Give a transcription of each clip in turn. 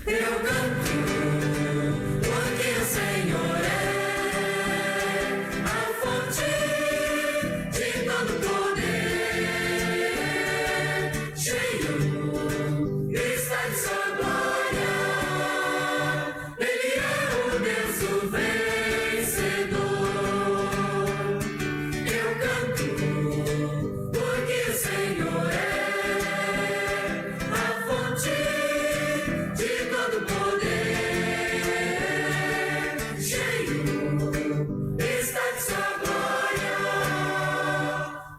Eu canto, porque o Senhor é a fonte de todo poder, cheio está de sua glória. Ele é o Deus o vencedor. Eu canto, porque o Senhor é a fonte de todo poder, cheio está de sua glória.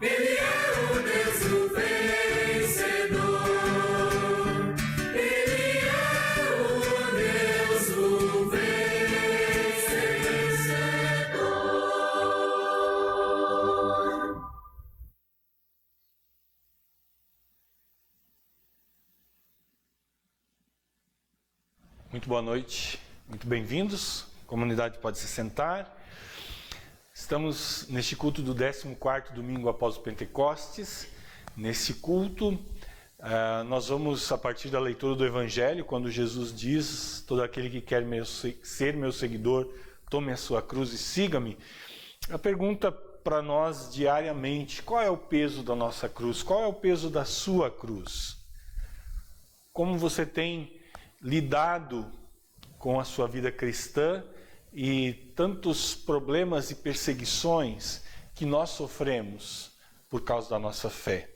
Ele é o Deus o vencedor. Ele é o Deus o vencedor. Muito boa noite, muito bem-vindos. A comunidade pode se sentar. Estamos neste culto do 14º domingo após o Pentecostes. Nesse culto, nós vamos, a partir da leitura do Evangelho, quando Jesus diz: todo aquele que quer ser meu seguidor, tome a sua cruz e siga-me. A pergunta para nós diariamente: qual é o peso da nossa cruz? Qual é o peso da sua cruz? Como você tem lidado com a sua vida cristã e tantos problemas e perseguições que nós sofremos por causa da nossa fé?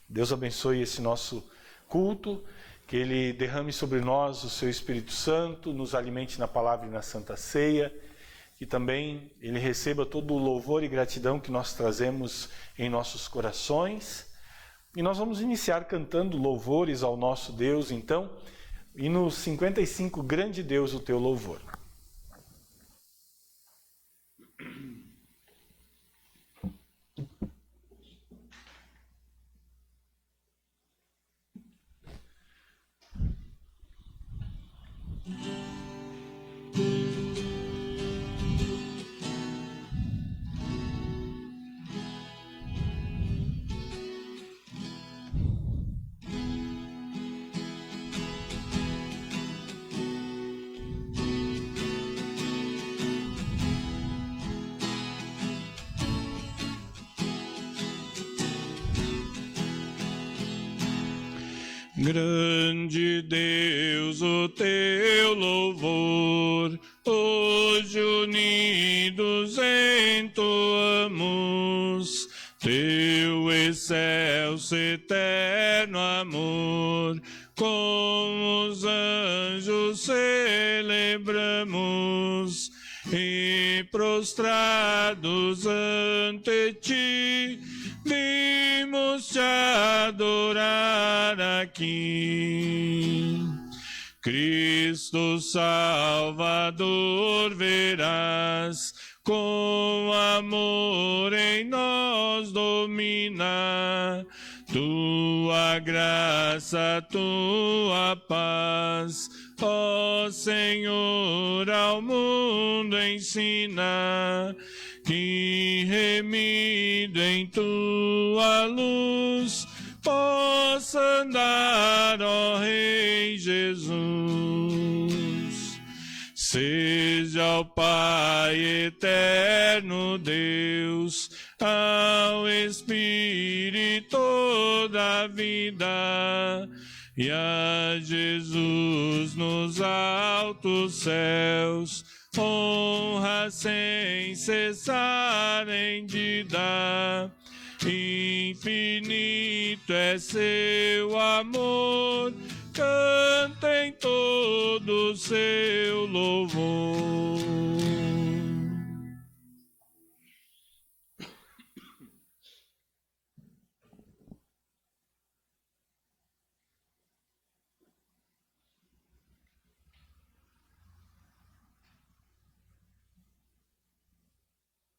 Deus abençoe esse nosso culto, que Ele derrame sobre nós o Seu Espírito Santo, nos alimente na palavra e na Santa Ceia, que também Ele receba todo o louvor e gratidão que nós trazemos em nossos corações. E nós vamos iniciar cantando louvores ao nosso Deus, então, e no 55, grande Deus, o teu louvor. Grande Deus, o teu louvor, hoje unidos entoamos, teu excelso eterno amor, com os anjos celebramos, e prostrados ante ti, vimos te adorar aqui. Cristo Salvador verás, com amor em nós dominar, tua graça, tua paz, ó Senhor, ao mundo ensinar, que remido em tua luz possa andar, ó Rei Jesus. Seja ao Pai eterno Deus, ao Espírito toda a vida, e a Jesus nos altos céus, honra sem cessar em de dar. Infinito é seu amor, cantem todo o seu louvor.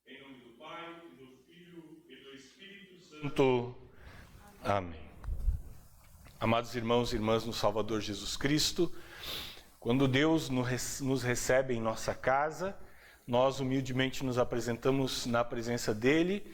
Em nome do Pai, do Filho e do Espírito Santo. Amém. Amados irmãos e irmãs no Salvador Jesus Cristo, quando Deus nos recebe em nossa casa, nós humildemente nos apresentamos na presença dEle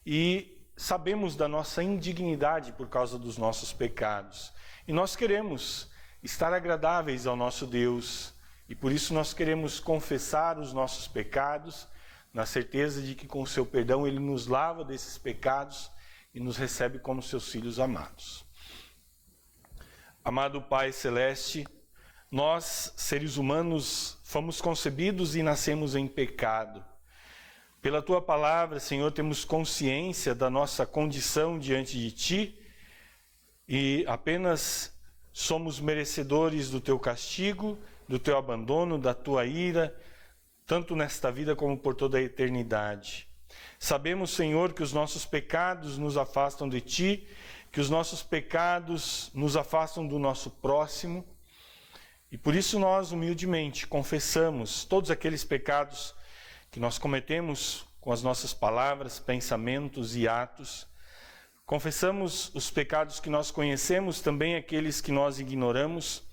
e sabemos da nossa indignidade por causa dos nossos pecados. E nós queremos estar agradáveis ao nosso Deus. E por isso nós queremos confessar os nossos pecados, na certeza de que com o seu perdão Ele nos lava desses pecados e nos recebe como seus filhos amados. Amado Pai Celeste, nós, seres humanos, fomos concebidos e nascemos em pecado. Pela Tua palavra, Senhor, temos consciência da nossa condição diante de Ti e apenas somos merecedores do Teu castigo, do Teu abandono, da Tua ira, tanto nesta vida como por toda a eternidade. Sabemos, Senhor, que os nossos pecados nos afastam de Ti, que os nossos pecados nos afastam do nosso próximo, e por isso nós, humildemente, confessamos todos aqueles pecados que nós cometemos com as nossas palavras, pensamentos e atos. Confessamos os pecados que nós conhecemos, também aqueles que nós ignoramos,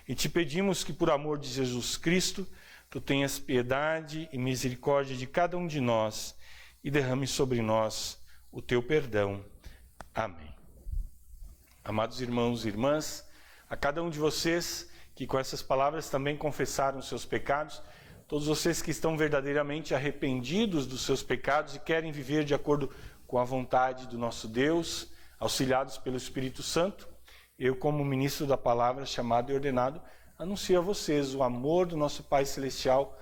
e te pedimos que, por amor de Jesus Cristo, Tu tenhas piedade e misericórdia de cada um de nós e derrame sobre nós o Teu perdão. Amém. Amados irmãos e irmãs, a cada um de vocês que com essas palavras também confessaram os seus pecados, todos vocês que estão verdadeiramente arrependidos dos seus pecados e querem viver de acordo com a vontade do nosso Deus, auxiliados pelo Espírito Santo, eu, como ministro da palavra, chamado e ordenado, anuncio a vocês o amor do nosso Pai Celestial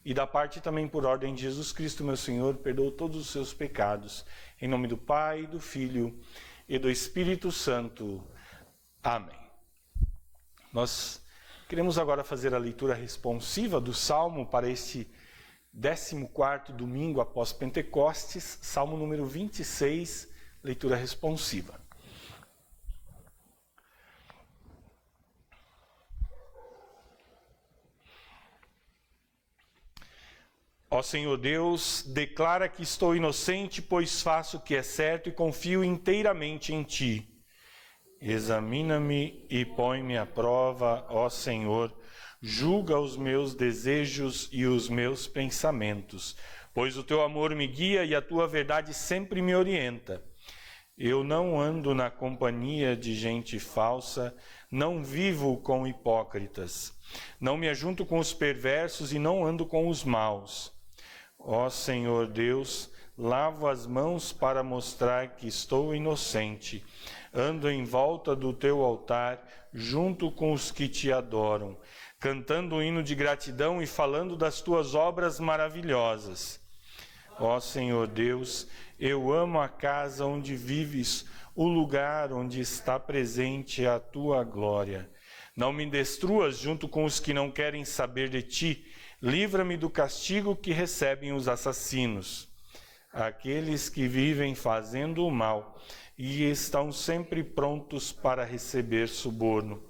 e da parte também por ordem de Jesus Cristo, meu Senhor, perdoa todos os seus pecados. Em nome do Pai, do Filho e do Espírito Santo. Amém. Nós queremos agora fazer a leitura responsiva do Salmo para este 14º domingo após Pentecostes, Salmo número 26, leitura responsiva. Ó Senhor Deus, declara que estou inocente, pois faço o que é certo e confio inteiramente em Ti. Examina-me e põe-me à prova, ó Senhor, julga os meus desejos e os meus pensamentos, pois o Teu amor me guia e a Tua verdade sempre me orienta. Eu não ando na companhia de gente falsa, não vivo com hipócritas, não me ajunto com os perversos e não ando com os maus. Ó Senhor Deus, lavo as mãos para mostrar que estou inocente. Ando em volta do Teu altar, junto com os que Te adoram, cantando um hino de gratidão e falando das Tuas obras maravilhosas. Ó Senhor Deus, eu amo a casa onde vives, o lugar onde está presente a Tua glória. Não me destruas junto com os que não querem saber de Ti. Livra-me do castigo que recebem os assassinos, aqueles que vivem fazendo o mal e estão sempre prontos para receber suborno.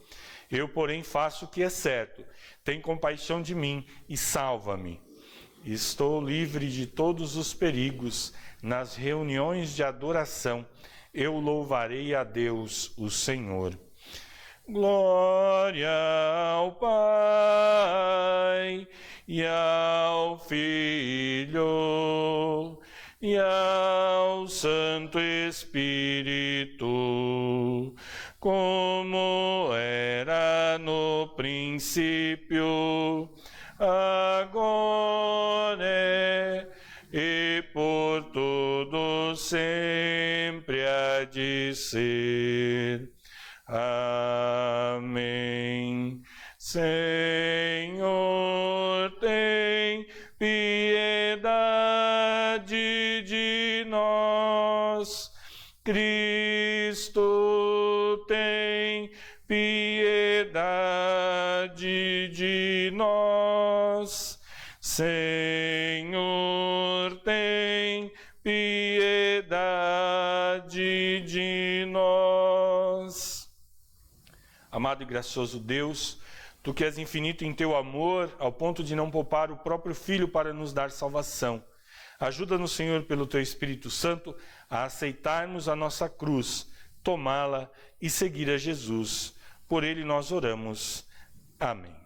Eu, porém, faço o que é certo. Tem compaixão de mim e salva-me. Estou livre de todos os perigos. Nas reuniões de adoração, eu louvarei a Deus, o Senhor. Glória ao Pai e ao Filho e ao Santo Espírito, como era no princípio, agora e por todo sempre há de ser. Amém. Senhor, tem piedade de nós. Cristo, tem piedade de nós. Senhor, tem piedade de nós. Amado e gracioso Deus, Tu que és infinito em Teu amor, ao ponto de não poupar o próprio Filho para nos dar salvação, ajuda-nos, Senhor, pelo Teu Espírito Santo, a aceitarmos a nossa cruz, tomá-la e seguir a Jesus. Por Ele nós oramos. Amém.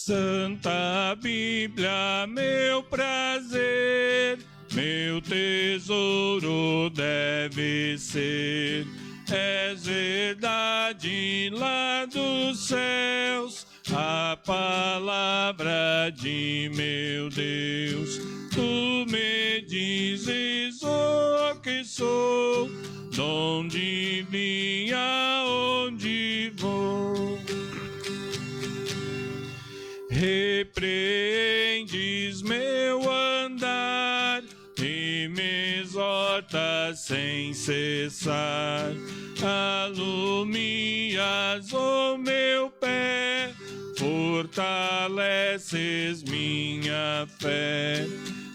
Santa Bíblia, meu prazer, meu tesouro deve ser. És verdade lá dos céus, a palavra de meu Deus. Tu me dizes o que sou, donde vim, aonde vou. Repreendes meu andar e me exortas sem cessar. Alumias o meu pé, fortaleces minha fé.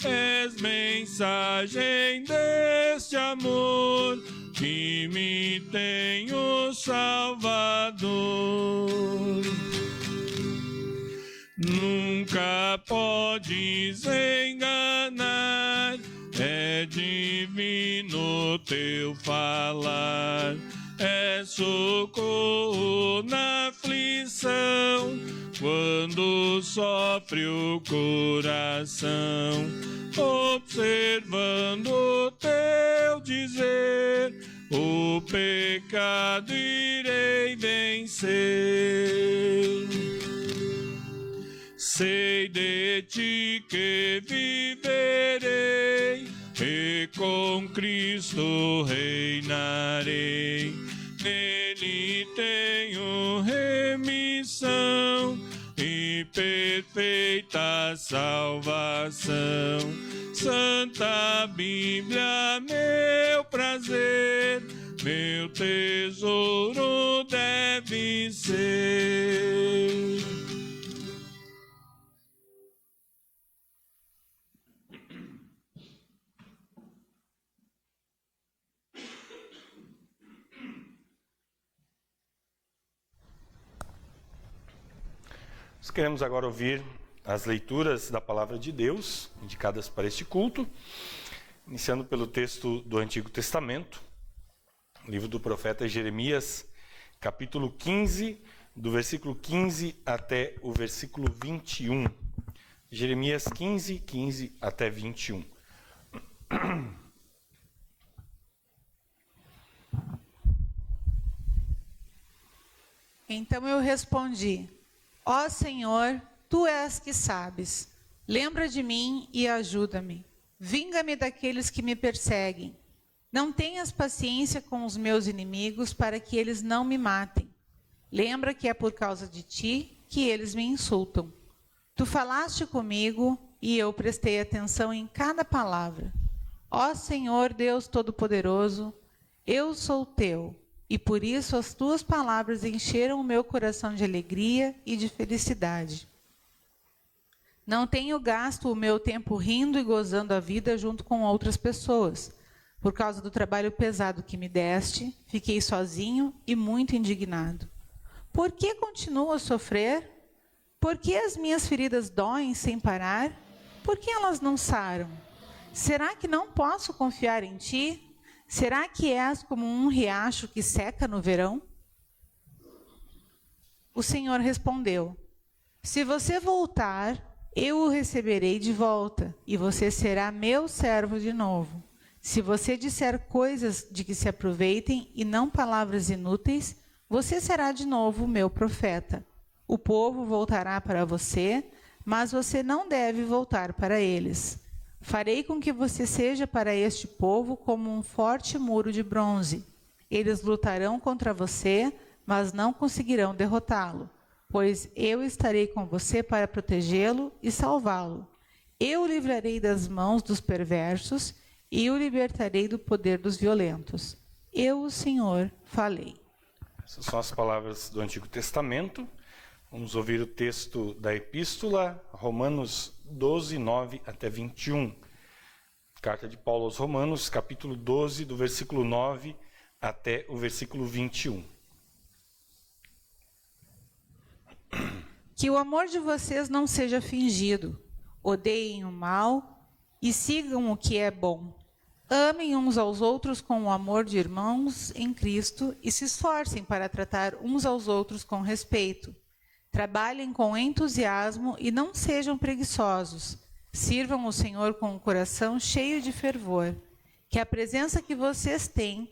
És mensagem deste amor que me tem o Salvador. Nunca podes enganar, é divino teu falar. É socorro na aflição, quando sofre o coração. Observando o teu dizer, o pecado irei vencer. Sei de ti que viverei, e com Cristo reinarei. Nele tenho remissão e perfeita salvação. Santa Bíblia, meu prazer, meu tesouro deve ser. Nós queremos agora ouvir as leituras da Palavra de Deus, indicadas para este culto, iniciando pelo texto do Antigo Testamento, livro do profeta Jeremias, capítulo 15, do versículo 15 até o versículo 21. Jeremias 15, 15 até 21. Então eu respondi: ó Senhor, tu és que sabes. Lembra de mim e ajuda-me. Vinga-me daqueles que me perseguem. Não tenhas paciência com os meus inimigos para que eles não me matem. Lembra que é por causa de ti que eles me insultam. Tu falaste comigo e eu prestei atenção em cada palavra. Ó Senhor Deus Todo-Poderoso, eu sou teu. E por isso as tuas palavras encheram o meu coração de alegria e de felicidade. Não tenho gasto o meu tempo rindo e gozando a vida junto com outras pessoas. Por causa do trabalho pesado que me deste, fiquei sozinho e muito indignado. Por que continuo a sofrer? Por que as minhas feridas doem sem parar? Por que elas não saram? Será que não posso confiar em ti? Será que és como um riacho que seca no verão? O Senhor respondeu: se você voltar, eu o receberei de volta, e você será meu servo de novo. Se você disser coisas de que se aproveitem e não palavras inúteis, você será de novo meu profeta. O povo voltará para você, mas você não deve voltar para eles. Farei com que você seja para este povo como um forte muro de bronze. Eles lutarão contra você, mas não conseguirão derrotá-lo, pois eu estarei com você para protegê-lo e salvá-lo. Eu o livrarei das mãos dos perversos e o libertarei do poder dos violentos. Eu, o Senhor, falei. Essas são as palavras do Antigo Testamento. Vamos ouvir o texto da Epístola, Romanos 12, 9 até 21. Carta de Paulo aos Romanos, capítulo 12, do versículo 9 até o versículo 21. Que o amor de vocês não seja fingido. Odeiem o mal e sigam o que é bom. Amem uns aos outros com o amor de irmãos em Cristo e se esforcem para tratar uns aos outros com respeito. Trabalhem com entusiasmo e não sejam preguiçosos. Sirvam o Senhor com o coração cheio de fervor. Que a presença que vocês têm,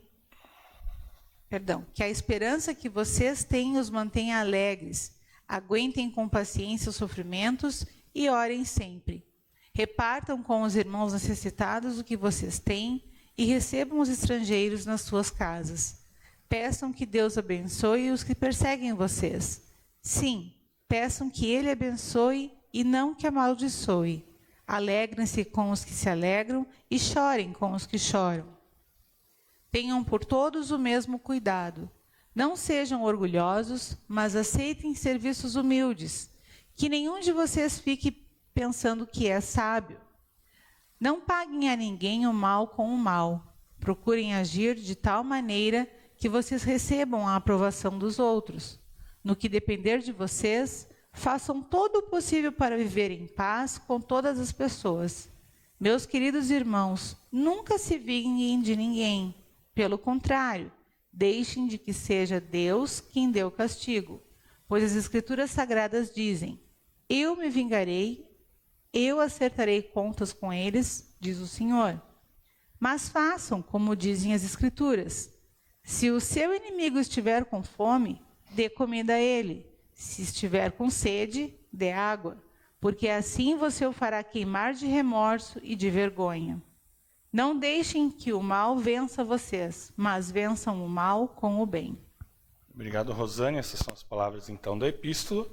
que a esperança que vocês têm os mantenha alegres. Aguentem com paciência os sofrimentos e orem sempre. Repartam com os irmãos necessitados o que vocês têm e recebam os estrangeiros nas suas casas. Peçam que Deus abençoe os que perseguem vocês. Sim, peçam que Ele abençoe e não que amaldiçoe. Alegrem-se com os que se alegram e chorem com os que choram. Tenham por todos o mesmo cuidado. Não sejam orgulhosos, mas aceitem serviços humildes. Que nenhum de vocês fique pensando que é sábio. Não paguem a ninguém o mal com o mal. Procurem agir de tal maneira que vocês recebam a aprovação dos outros. No que depender de vocês, façam todo o possível para viver em paz com todas as pessoas. Meus queridos irmãos, nunca se vinguem de ninguém. Pelo contrário, deixem de que seja Deus quem dê o castigo. Pois as Escrituras Sagradas dizem: eu me vingarei, eu acertarei contas com eles, diz o Senhor. Mas façam como dizem as Escrituras. Se o seu inimigo estiver com fome, dê comida a ele. Se estiver com sede, dê água, porque assim você o fará queimar de remorso e de vergonha. Não deixem que o mal vença vocês, mas vençam o mal com o bem. Obrigado, Rosane. Essas são as palavras, então, da epístola.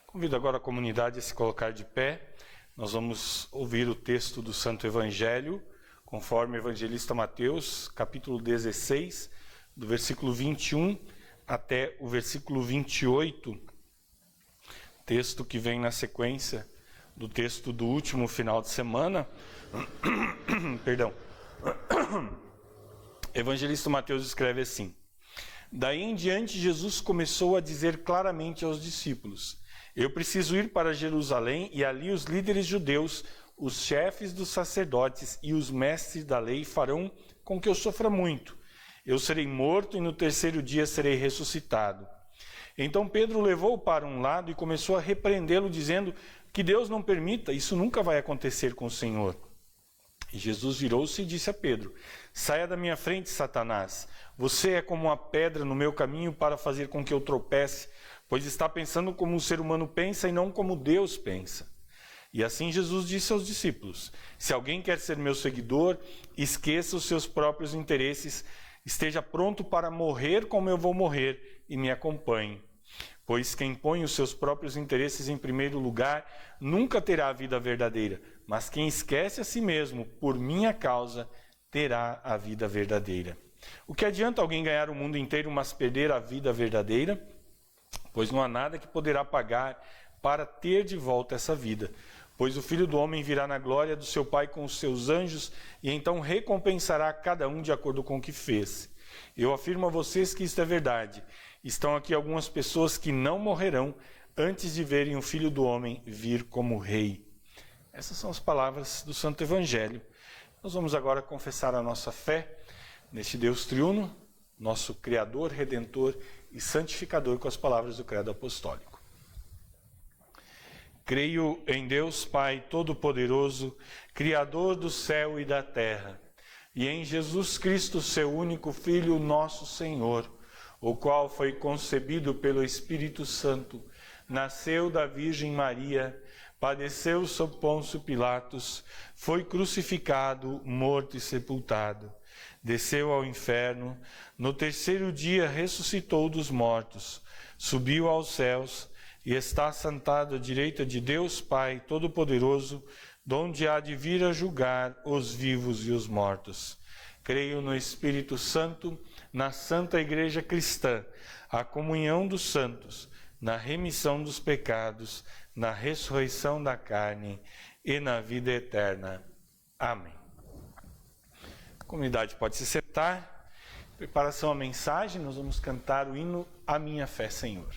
Convido agora a comunidade a se colocar de pé. Nós vamos ouvir o texto do Santo Evangelho, conforme o evangelista Mateus, capítulo 16, do versículo 21 até o versículo 28, texto que vem na sequência do texto do último final de semana. Perdão. Evangelista Mateus escreve assim: daí em diante Jesus começou a dizer claramente aos discípulos: eu preciso ir para Jerusalém e ali os líderes judeus, os chefes dos sacerdotes e os mestres da lei farão com que eu sofra muito. Eu serei morto e no terceiro dia serei ressuscitado. Então Pedro levou-o para um lado e começou a repreendê-lo, dizendo que Deus não permita, isso nunca vai acontecer com o Senhor. E Jesus virou-se e disse a Pedro: saia da minha frente, Satanás. Você é como uma pedra no meu caminho para fazer com que eu tropece, pois está pensando como o ser humano pensa e não como Deus pensa. E assim Jesus disse aos discípulos: se alguém quer ser meu seguidor, esqueça os seus próprios interesses, esteja pronto para morrer como eu vou morrer e me acompanhe. Pois quem põe os seus próprios interesses em primeiro lugar nunca terá a vida verdadeira, mas quem esquece a si mesmo por minha causa terá a vida verdadeira. O que adianta alguém ganhar o mundo inteiro, mas perder a vida verdadeira? Pois não há nada que poderá pagar para ter de volta essa vida. Pois o Filho do Homem virá na glória do seu Pai com os seus anjos e então recompensará cada um de acordo com o que fez. Eu afirmo a vocês que isto é verdade. Estão aqui algumas pessoas que não morrerão antes de verem o Filho do Homem vir como Rei. Essas são as palavras do Santo Evangelho. Nós vamos agora confessar a nossa fé neste Deus triuno, nosso Criador, Redentor e Santificador, com as palavras do Credo Apostólico. Creio em Deus Pai Todo-Poderoso, Criador do céu e da terra, e em Jesus Cristo, seu único Filho, nosso Senhor, o qual foi concebido pelo Espírito Santo, nasceu da Virgem Maria, padeceu sob Pôncio Pilatos, foi crucificado, morto e sepultado, desceu ao inferno, no terceiro dia ressuscitou dos mortos, subiu aos céus e está sentado à direita de Deus Pai Todo-Poderoso, donde há de vir a julgar os vivos e os mortos. Creio no Espírito Santo, na Santa Igreja Cristã, a comunhão dos santos, na remissão dos pecados, na ressurreição da carne e na vida eterna. Amém. A comunidade pode se sentar. Em preparação à mensagem, nós vamos cantar o hino A Minha Fé, Senhor.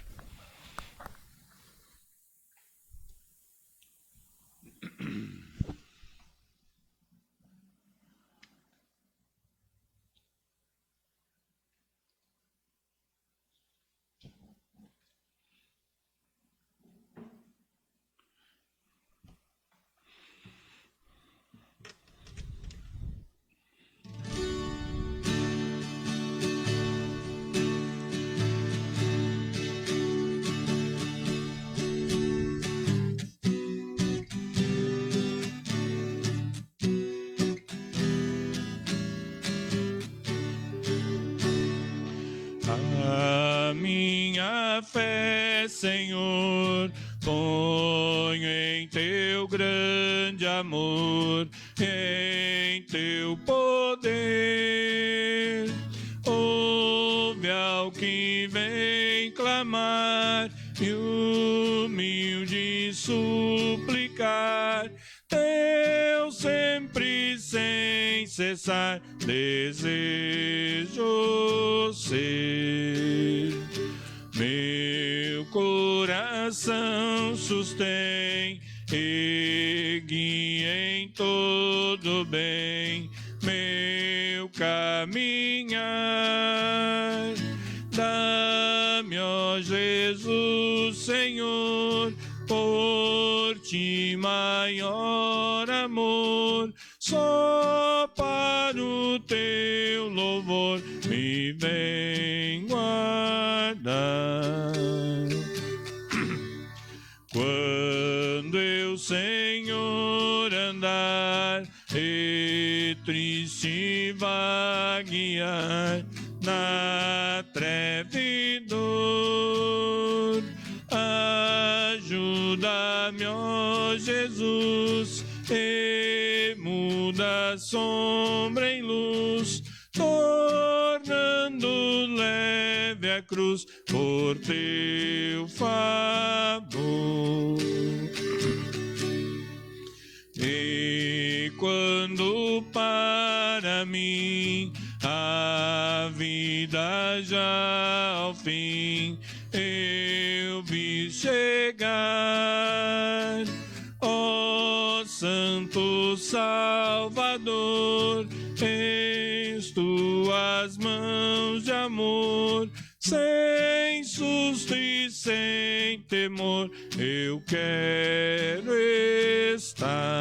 minha fé, Senhor, ponho em teu grande amor, em teu poder. Ouve ao que vem clamar e humilde suplicar. Teu sempre sem cessar desejo ser. Meu coração sustém e guia em todo bem meu caminhar. Dá-me, ó Jesus, Senhor, por ti maior amor, só para o teu louvor me vem guardar. Quando eu, Senhor, andar e triste vaguear na treve e dor, ajuda-me, ó Jesus, e muda a sombra em luz, tornando leve a cruz por teu favor. E quando para mim a vida já ao fim eu vi chegar, ó Santo Salvador, em tuas mãos de amor, sem susto e sem temor, eu quero estar.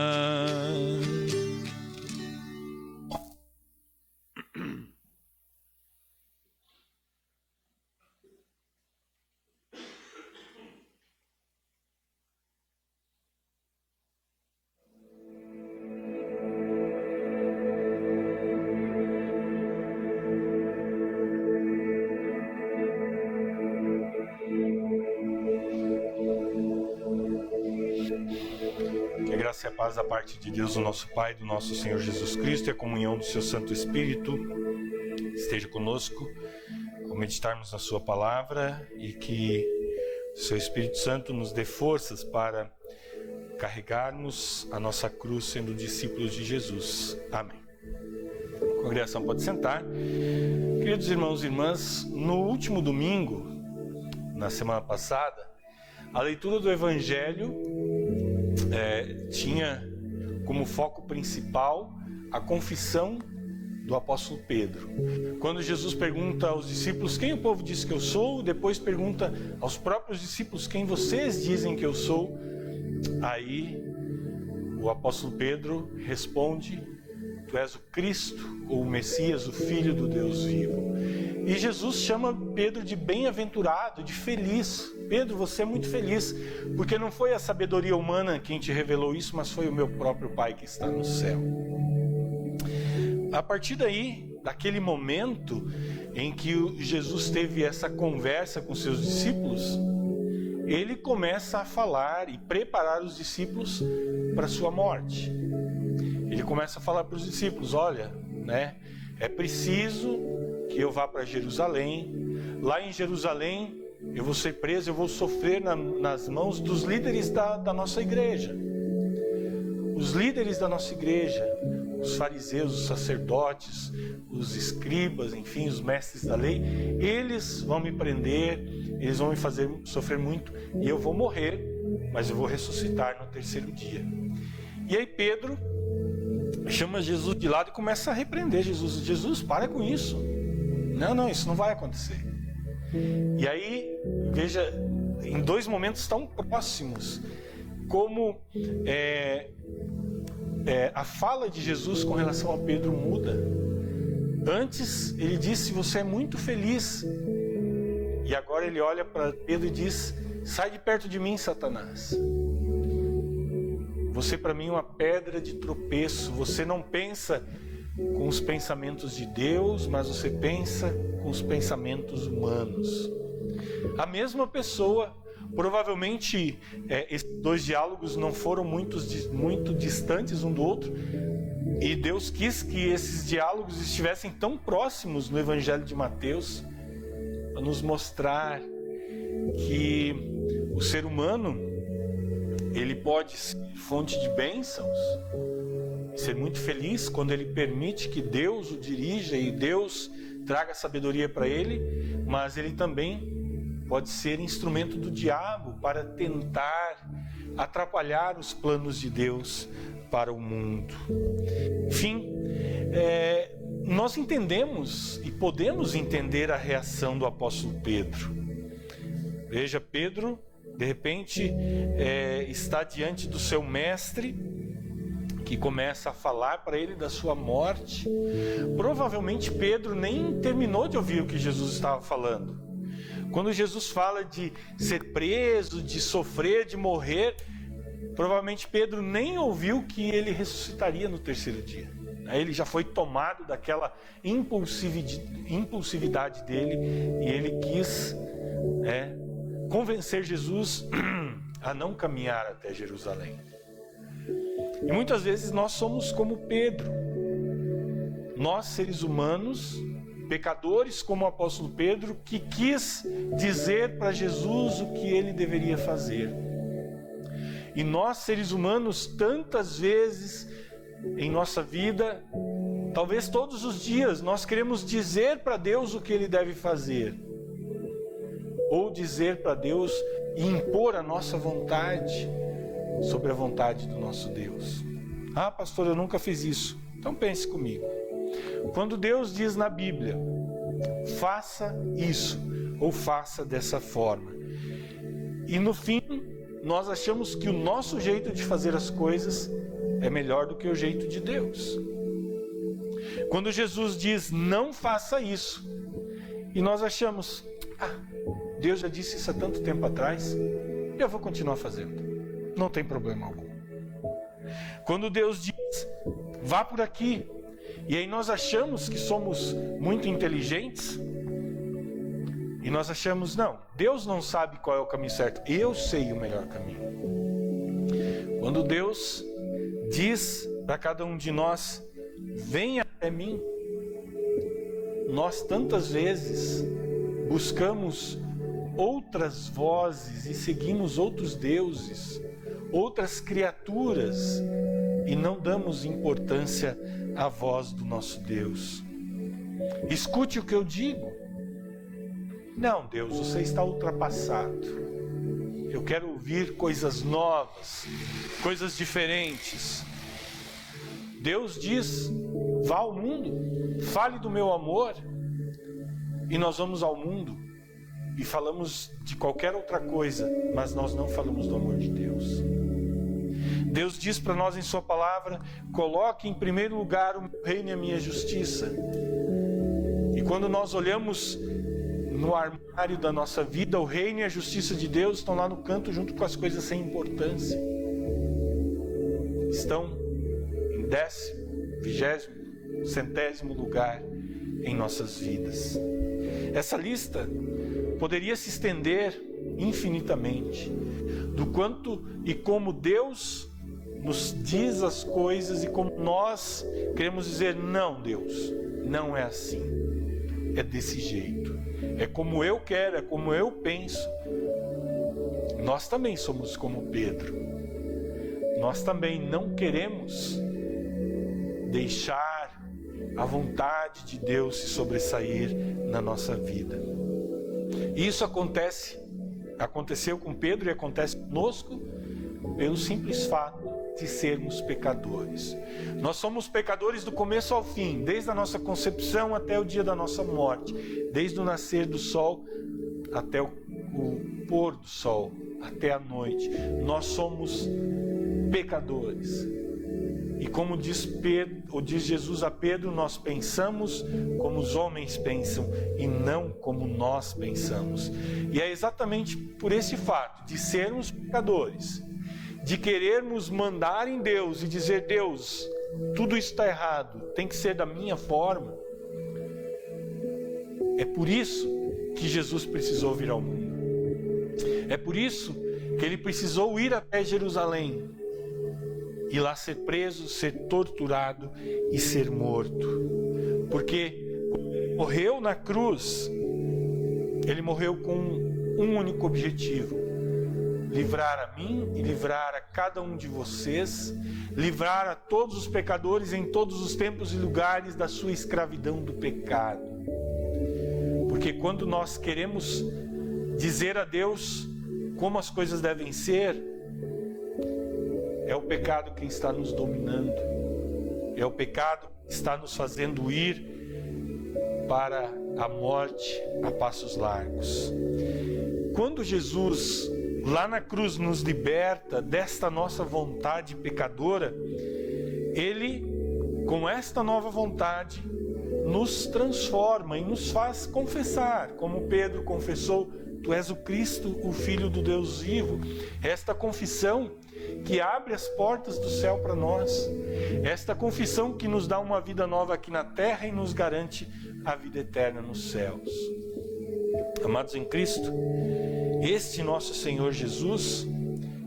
Que a graça e a paz da parte de Deus, o nosso Pai, do nosso Senhor Jesus Cristo, e a comunhão do seu Santo Espírito esteja conosco ao meditarmos na sua palavra, e que o seu Espírito Santo nos dê forças para carregarmos a nossa cruz sendo discípulos de Jesus. Amém. A congregação pode sentar. Queridos irmãos e irmãs, no último domingo, na semana passada, a leitura do Evangelho tinha como foco principal a confissão do apóstolo Pedro. Quando Jesus pergunta aos discípulos quem o povo diz que eu sou, depois pergunta aos próprios discípulos quem vocês dizem que eu sou, aí o apóstolo Pedro responde: tu és o Cristo, ou o Messias, o Filho do Deus vivo. E Jesus chama Pedro de bem-aventurado, de feliz. Pedro, você é muito feliz, porque não foi a sabedoria humana quem te revelou isso, mas foi o meu próprio Pai que está no céu. A partir daí, daquele momento em que Jesus teve essa conversa com seus discípulos, ele começa a falar e preparar os discípulos para a sua morte. Ele começa a falar para os discípulos: olha, é preciso que eu vá para Jerusalém. Lá em Jerusalém eu vou ser preso, eu vou sofrer nas mãos dos líderes da nossa igreja. Os líderes da nossa igreja, os fariseus, os sacerdotes, os escribas, enfim, os mestres da lei, eles vão me prender, eles vão me fazer sofrer muito, e eu vou morrer, mas eu vou ressuscitar no terceiro dia. E aí Pedro chama Jesus de lado e começa a repreender Jesus. Jesus, para com isso. Não, isso não vai acontecer. E aí, veja, em dois momentos tão próximos, como a fala de Jesus com relação a Pedro muda. Antes ele disse: você é muito feliz. E agora ele olha para Pedro e diz: sai de perto de mim, Satanás. Você para mim é uma pedra de tropeço. Você não pensa com os pensamentos de Deus, mas você pensa com os pensamentos humanos. A mesma pessoa, provavelmente esses dois diálogos não foram muito distantes um do outro, e Deus quis que esses diálogos estivessem tão próximos no Evangelho de Mateus, para nos mostrar que o ser humano, ele pode ser fonte de bênçãos, ser muito feliz quando ele permite que Deus o dirija e Deus traga sabedoria para ele, mas ele também pode ser instrumento do diabo para tentar atrapalhar os planos de Deus para o mundo. Enfim, nós entendemos e podemos entender a reação do apóstolo Pedro. Veja, Pedro, de repente, está diante do seu mestre, que começa a falar para ele da sua morte. Provavelmente Pedro nem terminou de ouvir o que Jesus estava falando. Quando Jesus fala de ser preso, de sofrer, de morrer, provavelmente Pedro nem ouviu que ele ressuscitaria no terceiro dia. Ele já foi tomado daquela impulsividade dele e ele quis convencer Jesus a não caminhar até Jerusalém. E muitas vezes nós somos como Pedro. Nós, seres humanos, pecadores como o apóstolo Pedro, que quis dizer para Jesus o que ele deveria fazer. E nós, seres humanos, tantas vezes em nossa vida, talvez todos os dias, nós queremos dizer para Deus o que ele deve fazer. Ou dizer para Deus e impor a nossa vontade sobre a vontade do nosso Deus. Ah, pastor, eu nunca fiz isso. Então pense comigo. Quando Deus diz na Bíblia, faça isso ou faça dessa forma, e no fim nós achamos que o nosso jeito de fazer as coisas é melhor do que o jeito de Deus. Quando Jesus diz não faça isso, e nós achamos, Deus já disse isso há tanto tempo atrás, eu vou continuar fazendo. Não tem problema algum. Quando Deus diz, vá por aqui, e aí nós achamos que somos muito inteligentes, e nós achamos, não, Deus não sabe qual é o caminho certo, eu sei o melhor caminho. Quando Deus diz para cada um de nós, venha até mim, nós tantas vezes buscamos outras vozes e seguimos outros deuses, outras criaturas, e não damos importância à voz do nosso Deus. Escute o que eu digo. Não, Deus, você está ultrapassado. Eu quero ouvir coisas novas, coisas diferentes. Deus diz, vá ao mundo, fale do meu amor, e nós vamos ao mundo e falamos de qualquer outra coisa, mas nós não falamos do amor de Deus. Deus diz para nós em sua palavra, coloque em primeiro lugar o meu reino e a minha justiça. E quando nós olhamos no armário da nossa vida, o reino e a justiça de Deus estão lá no canto junto com as coisas sem importância. Estão em 10º, 20º, 100º lugar em nossas vidas. Essa lista poderia se estender infinitamente do quanto e como Deus nos diz as coisas e como nós queremos dizer, não, Deus, não é assim, é desse jeito, é como eu quero, é como eu penso. Nós também somos como Pedro, nós também não queremos deixar a vontade de Deus se sobressair na nossa vida. Isso aconteceu com Pedro e acontece conosco pelo simples fato de sermos pecadores. Nós somos pecadores do começo ao fim, desde a nossa concepção até o dia da nossa morte, desde o nascer do sol até o pôr do sol, até a noite. Nós somos pecadores. E como diz Jesus a Pedro, nós pensamos como os homens pensam e não como nós pensamos. E é exatamente por esse fato de sermos pecadores, de querermos mandar em Deus e dizer, Deus, tudo isso está errado, tem que ser da minha forma. É por isso que Jesus precisou vir ao mundo. É por isso que ele precisou ir até Jerusalém e lá ser preso, ser torturado e ser morto. Porque quando ele morreu na cruz, ele morreu com um único objetivo: livrar a mim e livrar a cada um de vocês, livrar a todos os pecadores em todos os tempos e lugares da sua escravidão do pecado. Porque quando nós queremos dizer a Deus como as coisas devem ser, é o pecado quem está nos dominando, é o pecado que está nos fazendo ir para a morte a passos largos. Quando Jesus lá na cruz nos liberta desta nossa vontade pecadora, ele, com esta nova vontade, nos transforma e nos faz confessar, como Pedro confessou: Tu és o Cristo, o Filho do Deus vivo. Esta confissão que abre as portas do céu para nós, esta confissão que nos dá uma vida nova aqui na terra e nos garante a vida eterna nos céus. Amados em Cristo, este nosso Senhor Jesus,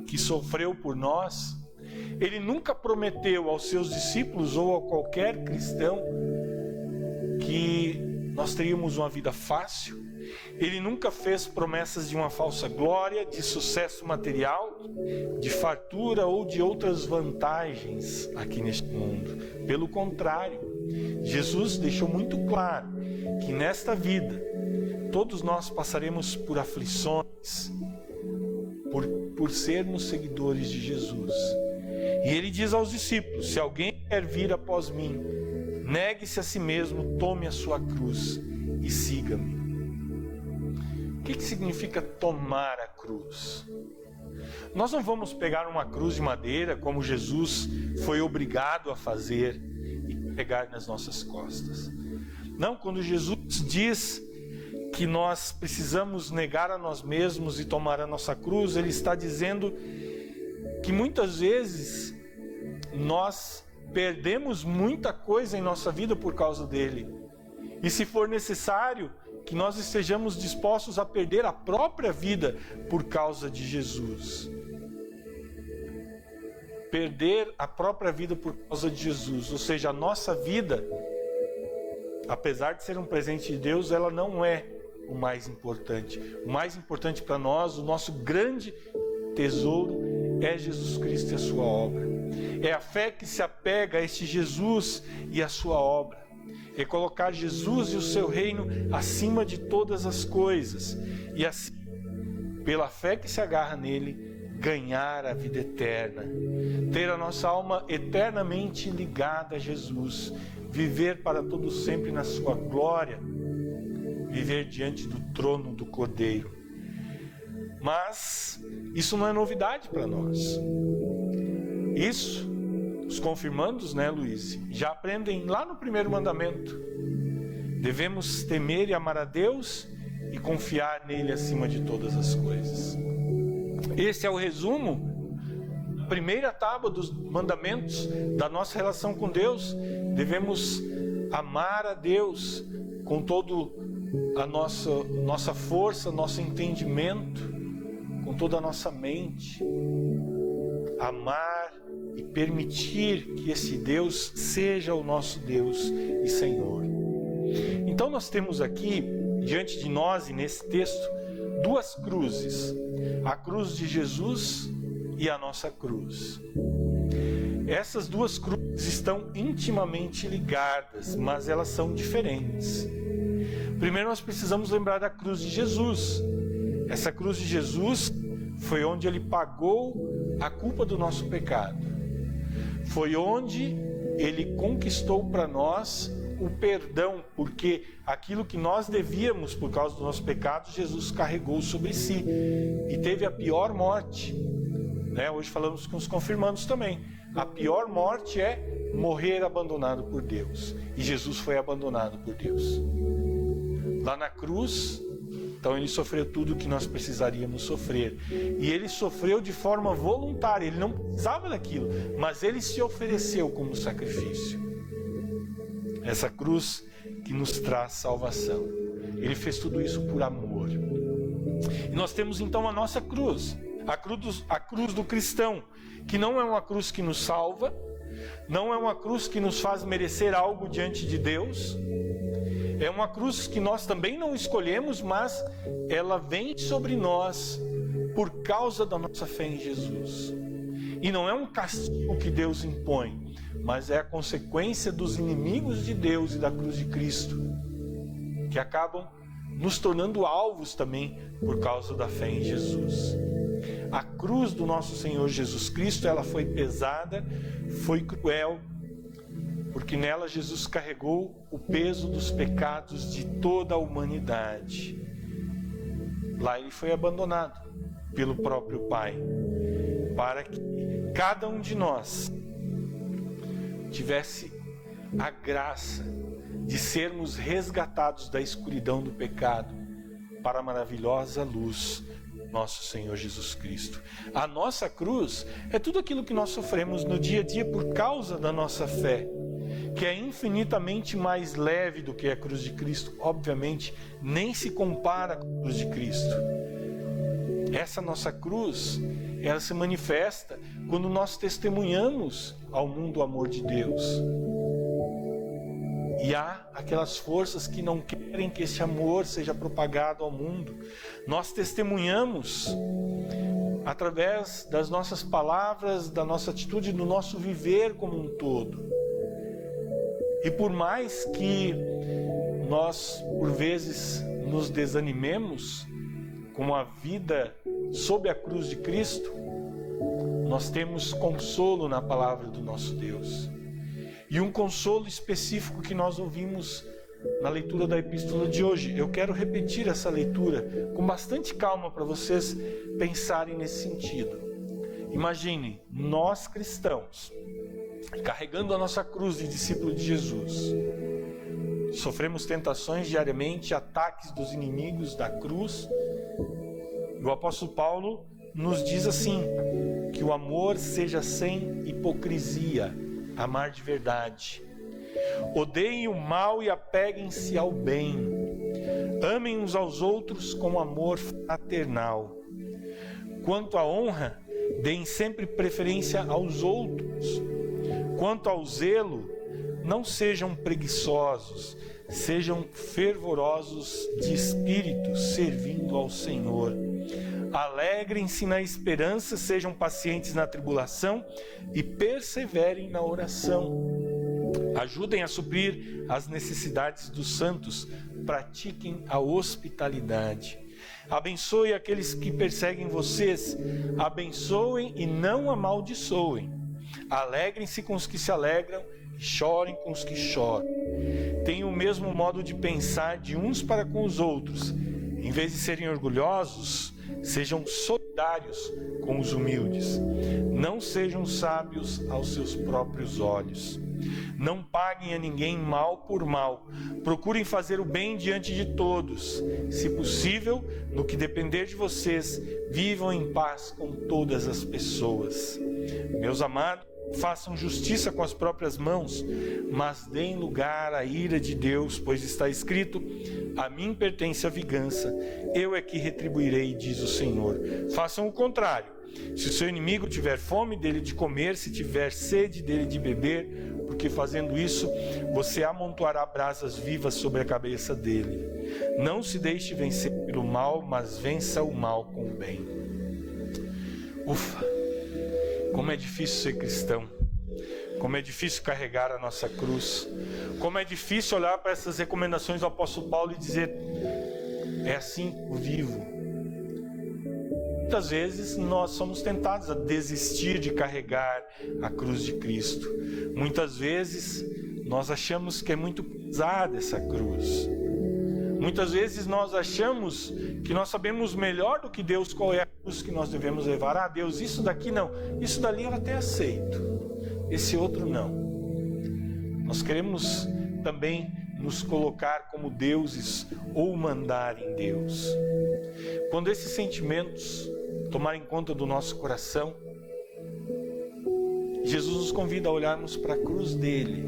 que sofreu por nós, ele nunca prometeu aos seus discípulos ou a qualquer cristão que nós teríamos uma vida fácil. Ele nunca fez promessas de uma falsa glória, de sucesso material, de fartura ou de outras vantagens aqui neste mundo. Pelo contrário, Jesus deixou muito claro que nesta vida todos nós passaremos por aflições, por sermos seguidores de Jesus. E ele diz aos discípulos: se alguém quer vir após mim, negue-se a si mesmo, tome a sua cruz e siga-me. O que significa tomar a cruz? Nós não vamos pegar uma cruz de madeira, como Jesus foi obrigado a fazer, e pegar nas nossas costas. Não, quando Jesus diz que nós precisamos negar a nós mesmos e tomar a nossa cruz, ele está dizendo que muitas vezes nós perdemos muita coisa em nossa vida por causa dele. E se for necessário, que nós estejamos dispostos a perder a própria vida por causa de Jesus. Perder a própria vida por causa de Jesus, ou seja, a nossa vida, apesar de ser um presente de Deus, ela não é o mais importante. O mais importante para nós, o nosso grande tesouro, é Jesus Cristo e a sua obra. É a fé que se apega a este Jesus e a sua obra. É colocar Jesus e o seu reino acima de todas as coisas. E assim, pela fé que se agarra nele, ganhar a vida eterna. Ter a nossa alma eternamente ligada a Jesus. Viver para todo sempre na sua glória. Viver diante do trono do Cordeiro. Mas isso não é novidade para nós. Isso, os confirmandos, né, Luiz, já aprendem lá no primeiro mandamento. Devemos temer e amar a Deus e confiar nele acima de todas as coisas. Esse é o resumo, a primeira tábua dos mandamentos da nossa relação com Deus. Devemos amar a Deus com todo a nossa força, nosso entendimento, com toda a nossa mente. Amar e permitir que esse Deus seja o nosso Deus e Senhor. Então nós temos aqui, diante de nós e nesse texto, duas cruzes. A cruz de Jesus e a nossa cruz. Essas duas cruzes estão intimamente ligadas, mas elas são diferentes. Primeiro nós precisamos lembrar da cruz de Jesus. Essa cruz de Jesus foi onde ele pagou a culpa do nosso pecado. Foi onde ele conquistou para nós o perdão, porque aquilo que nós devíamos por causa do nosso pecado, Jesus carregou sobre si e teve a pior morte, né? Hoje falamos com os confirmandos também. A pior morte é morrer abandonado por Deus, e Jesus foi abandonado por Deus. Lá na cruz, então ele sofreu tudo o que nós precisaríamos sofrer. E ele sofreu de forma voluntária, ele não precisava daquilo, mas ele se ofereceu como sacrifício. Essa cruz que nos traz salvação. Ele fez tudo isso por amor. E nós temos então a nossa cruz, a cruz do cristão, que não é uma cruz que nos salva, não é uma cruz que nos faz merecer algo diante de Deus, é uma cruz que nós também não escolhemos, mas ela vem sobre nós por causa da nossa fé em Jesus. E não é um castigo que Deus impõe, mas é a consequência dos inimigos de Deus e da cruz de Cristo, que acabam nos tornando alvos também por causa da fé em Jesus. A cruz do nosso Senhor Jesus Cristo, ela foi pesada, foi cruel, porque nela Jesus carregou o peso dos pecados de toda a humanidade. Lá ele foi abandonado pelo próprio Pai, para que cada um de nós tivesse a graça de sermos resgatados da escuridão do pecado para a maravilhosa luz do nosso Senhor Jesus Cristo. A nossa cruz é tudo aquilo que nós sofremos no dia a dia por causa da nossa fé, que é infinitamente mais leve do que a cruz de Cristo. Obviamente, nem se compara com a cruz de Cristo. Essa nossa cruz, ela se manifesta quando nós testemunhamos ao mundo o amor de Deus. E há aquelas forças que não querem que esse amor seja propagado ao mundo. Nós testemunhamos através das nossas palavras, da nossa atitude, do nosso viver como um todo. E por mais que nós, por vezes, nos desanimemos com a vida sob a cruz de Cristo, nós temos consolo na palavra do nosso Deus. E um consolo específico que nós ouvimos na leitura da epístola de hoje. Eu quero repetir essa leitura com bastante calma para vocês pensarem nesse sentido. Imagine, nós cristãos, carregando a nossa cruz de discípulo de Jesus, sofremos tentações diariamente, ataques dos inimigos da cruz. O apóstolo Paulo nos diz assim, que o amor seja sem hipocrisia, amar de verdade. Odeiem o mal e apeguem-se ao bem. Amem uns aos outros com amor fraternal. Quanto à honra, deem sempre preferência aos outros. Quanto ao zelo, não sejam preguiçosos, sejam fervorosos de espírito, servindo ao Senhor. Alegrem-se na esperança, sejam pacientes na tribulação e perseverem na oração. Ajudem a suprir as necessidades dos santos, pratiquem a hospitalidade. Abençoe aqueles que perseguem vocês, abençoem e não amaldiçoem. Alegrem-se com os que se alegram e chorem com os que choram. Tenham o mesmo modo de pensar de uns para com os outros. Em vez de serem orgulhosos, sejam solidários com os humildes. Não sejam sábios aos seus próprios olhos. Não paguem a ninguém mal por mal. Procurem fazer o bem diante de todos. Se possível, no que depender de vocês, vivam em paz com todas as pessoas. Meus amados, façam justiça com as próprias mãos, mas deem lugar à ira de Deus, pois está escrito: a mim pertence a vingança, eu é que retribuirei, diz o Senhor. Façam o contrário. Se o seu inimigo tiver fome, dele de comer, se tiver sede, dele de beber, porque fazendo isso, você amontoará brasas vivas sobre a cabeça dele. Não se deixe vencer pelo mal, mas vença o mal com o bem. Ufa! Como é difícil ser cristão, como é difícil carregar a nossa cruz, como é difícil olhar para essas recomendações do apóstolo Paulo e dizer: é assim que eu vivo. Muitas vezes nós somos tentados a desistir de carregar a cruz de Cristo. Muitas vezes nós achamos que é muito pesada essa cruz. Muitas vezes nós achamos que nós sabemos melhor do que Deus qual é a cruz que nós devemos levar. Ah, Deus, isso daqui não, isso dali eu até aceito, esse outro não. Nós queremos também nos colocar como deuses ou mandar em Deus. Quando esses sentimentos tomarem conta do nosso coração, Jesus nos convida a olharmos para a cruz dele,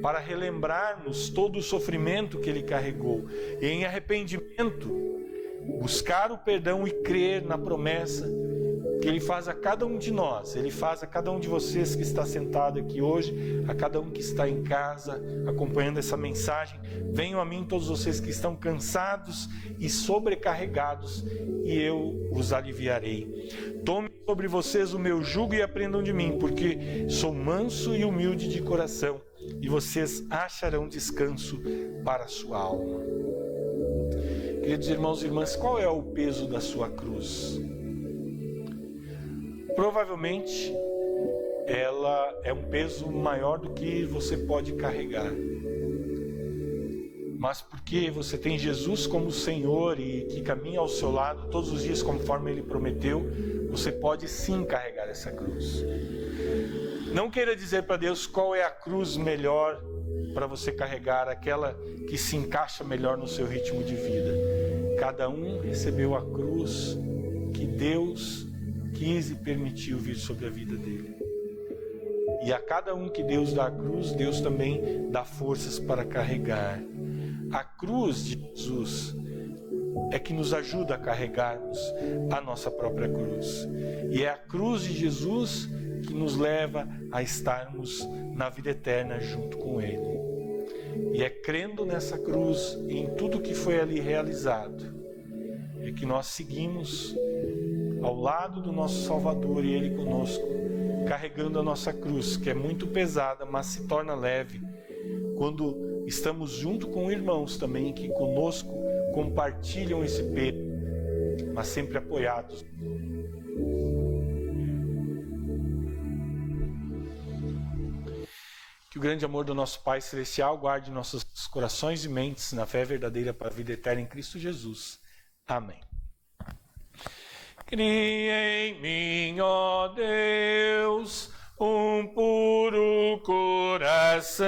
para relembrar-nos todo o sofrimento que ele carregou e, em arrependimento, buscar o perdão e crer na promessa que ele faz a cada um de nós, ele faz a cada um de vocês que está sentado aqui hoje, a cada um que está em casa acompanhando essa mensagem. Venham a mim todos vocês que estão cansados e sobrecarregados, e eu os aliviarei. Tomem sobre vocês o meu jugo e aprendam de mim, porque sou manso e humilde de coração, e vocês acharão descanso para a sua alma. Queridos irmãos e irmãs, qual é o peso da sua cruz? Provavelmente ela é um peso maior do que você pode carregar. Mas porque você tem Jesus como Senhor e que caminha ao seu lado todos os dias conforme Ele prometeu, você pode sim carregar essa cruz. Não queira dizer para Deus qual é a cruz melhor para você carregar, aquela que se encaixa melhor no seu ritmo de vida. Cada um recebeu a cruz que Deus quis e permitiu vir sobre a vida dele. E a cada um que Deus dá a cruz, Deus também dá forças para carregar. A cruz de Jesus é que nos ajuda a carregarmos a nossa própria cruz. E é a cruz de Jesus que nos leva a estarmos na vida eterna junto com Ele. E é crendo nessa cruz e em tudo que foi ali realizado, é que nós seguimos ao lado do nosso Salvador e Ele conosco, carregando a nossa cruz, que é muito pesada, mas se torna leve quando estamos junto com irmãos também que conosco compartilham esse peso, mas sempre apoiados. Que o grande amor do nosso Pai Celestial guarde nossos corações e mentes na fé verdadeira para a vida eterna em Cristo Jesus. Amém. Cria em mim, ó Deus, um puro coração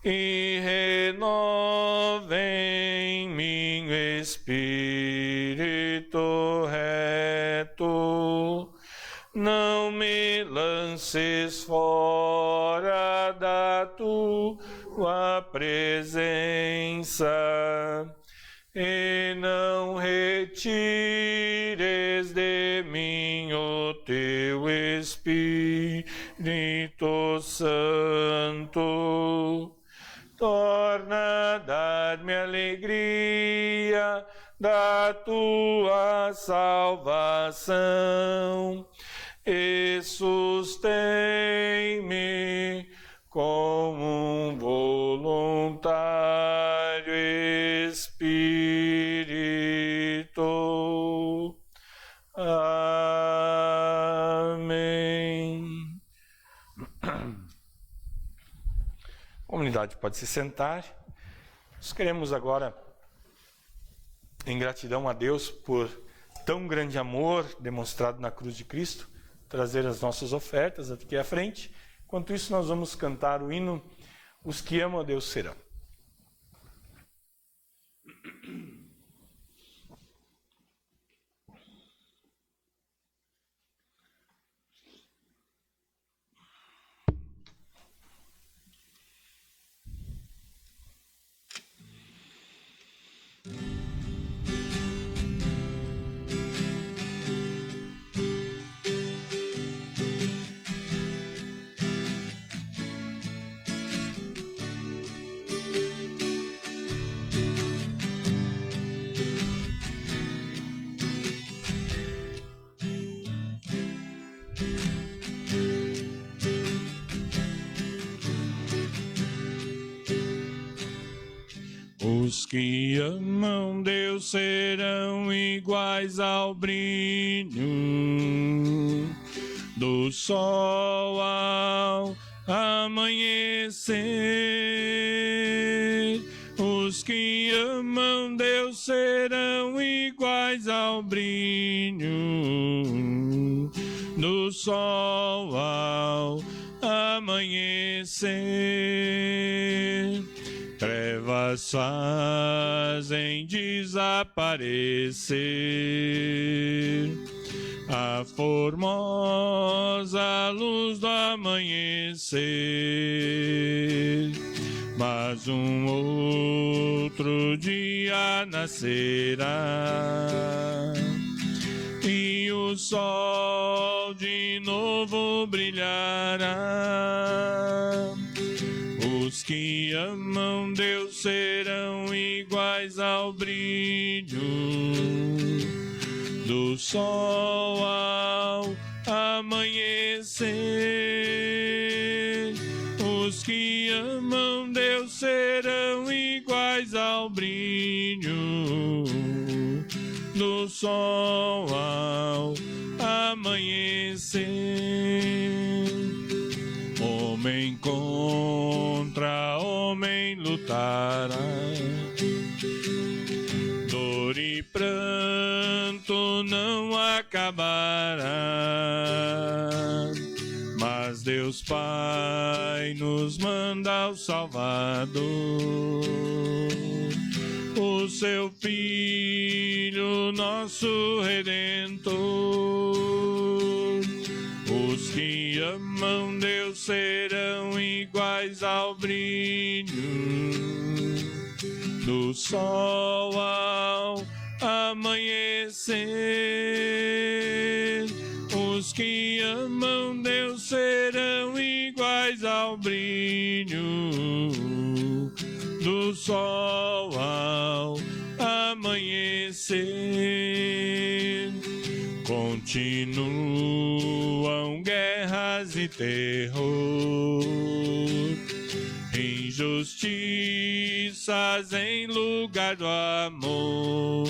e renova em mim o espírito reto. Não me lances fora da tua presença e não retires de mim o teu Espírito Santo. Torna a dar-me alegria da tua salvação e sustém-me como um voluntário espírito. Amém. A comunidade pode se sentar. Nós queremos agora, em gratidão a Deus por tão grande amor demonstrado na cruz de Cristo, trazer as nossas ofertas aqui à frente. Enquanto isso, nós vamos cantar o hino Os que amam a Deus serão. Os que amam Deus serão iguais ao brilho do sol ao amanhecer. Os que amam Deus serão iguais ao brilho do sol ao amanhecer. Trevas fazem desaparecer a formosa luz do amanhecer. Mas um outro dia nascerá e o sol de novo brilhará. Os que amam Deus serão iguais ao brilho do sol ao amanhecer. Os que amam Deus serão iguais ao brilho do sol ao amanhecer. Homem contra homem lutará, dor e pranto não acabará, mas Deus Pai nos manda o Salvador, o seu Filho, nosso Redentor. Os que amam Deus serão iguais ao brilho do sol ao amanhecer. Os que amam Deus serão iguais ao brilho do sol ao amanhecer. Continuam guerras e terror, injustiças em lugar do amor.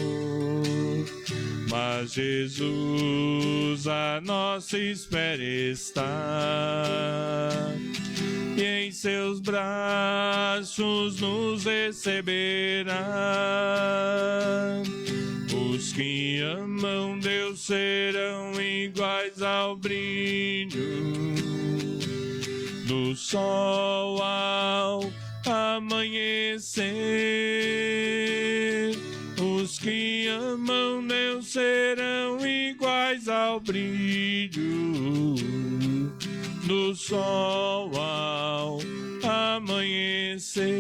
Mas Jesus a nossa espera está, e em seus braços nos receberá. Os que amam Deus serão iguais ao brilho do sol ao amanhecer. Os que amam Deus serão iguais ao brilho do sol ao amanhecer.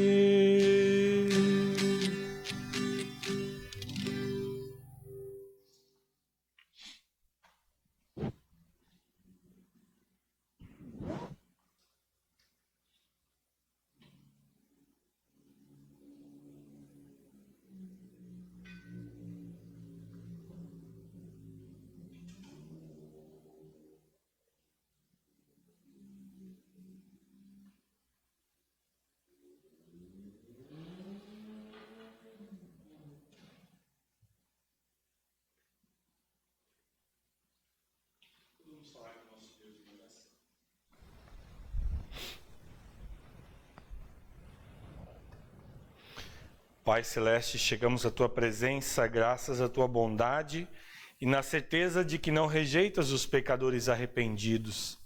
Pai Celeste, chegamos à Tua presença graças à Tua bondade e na certeza de que não rejeitas os pecadores arrependidos.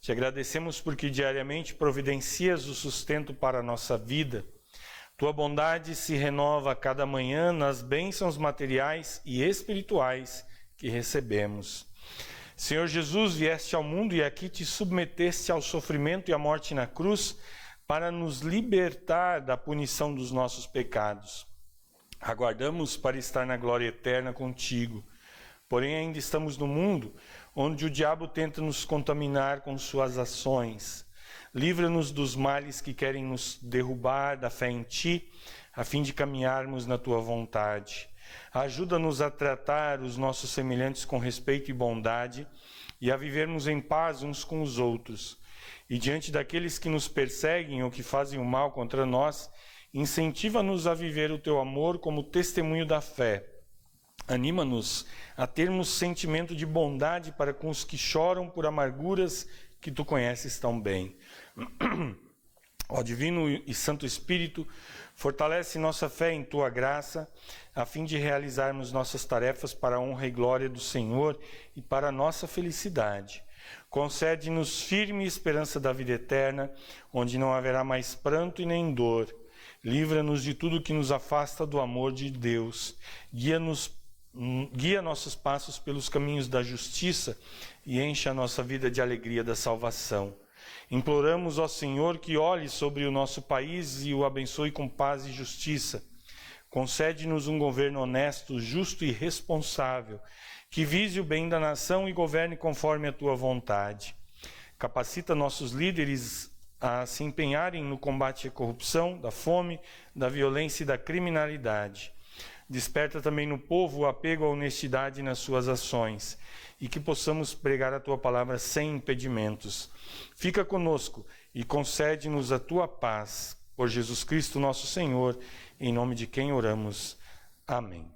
Te agradecemos porque diariamente providencias o sustento para a nossa vida. Tua bondade se renova a cada manhã nas bênçãos materiais e espirituais que recebemos. Senhor Jesus, vieste ao mundo e aqui te submeteste ao sofrimento e à morte na cruz, para nos libertar da punição dos nossos pecados. Aguardamos para estar na glória eterna contigo. Porém, ainda estamos no mundo onde o diabo tenta nos contaminar com suas ações. Livra-nos dos males que querem nos derrubar da fé em ti, a fim de caminharmos na tua vontade. Ajuda-nos a tratar os nossos semelhantes com respeito e bondade e a vivermos em paz uns com os outros. E diante daqueles que nos perseguem ou que fazem o mal contra nós, incentiva-nos a viver o teu amor como testemunho da fé. Anima-nos a termos sentimento de bondade para com os que choram por amarguras que tu conheces tão bem. Ó Divino e Santo Espírito, fortalece nossa fé em tua graça, a fim de realizarmos nossas tarefas para a honra e glória do Senhor e para a nossa felicidade. Concede-nos firme esperança da vida eterna, onde não haverá mais pranto e nem dor. Livra-nos de tudo que nos afasta do amor de Deus. Guia-nos guia nossos passos pelos caminhos da justiça e enche a nossa vida de alegria da salvação. Imploramos ao Senhor que olhe sobre o nosso país e o abençoe com paz e justiça. Concede-nos um governo honesto, justo e responsável, que vise o bem da nação e governe conforme a tua vontade. Capacita nossos líderes a se empenharem no combate à corrupção, da fome, da violência e da criminalidade. Desperta também no povo o apego à honestidade nas suas ações e que possamos pregar a tua palavra sem impedimentos. Fica conosco e concede-nos a tua paz. Por Jesus Cristo, nosso Senhor, em nome de quem oramos. Amém.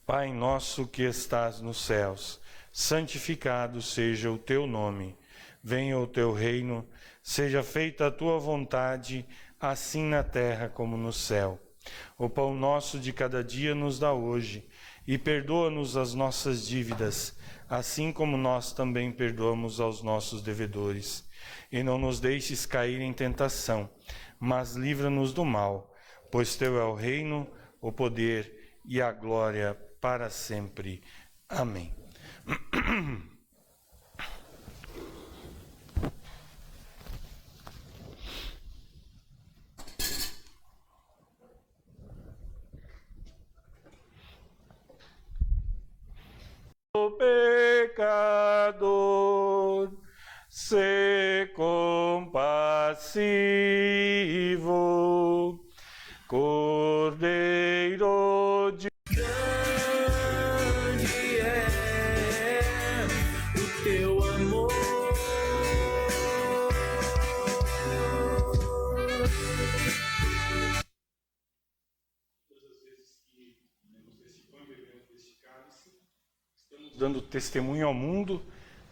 Pai nosso que estás nos céus, santificado seja o teu nome. Venha o teu reino, seja feita a tua vontade, assim na terra como no céu. O pão nosso de cada dia nos dá hoje, e perdoa-nos as nossas dívidas, assim como nós também perdoamos aos nossos devedores. E não nos deixes cair em tentação, mas livra-nos do mal, pois teu é o reino, o poder e a glória para sempre. Amém. O pecador, se compassivo, Cordeiro de Grande é o teu amor. dando testemunho ao mundo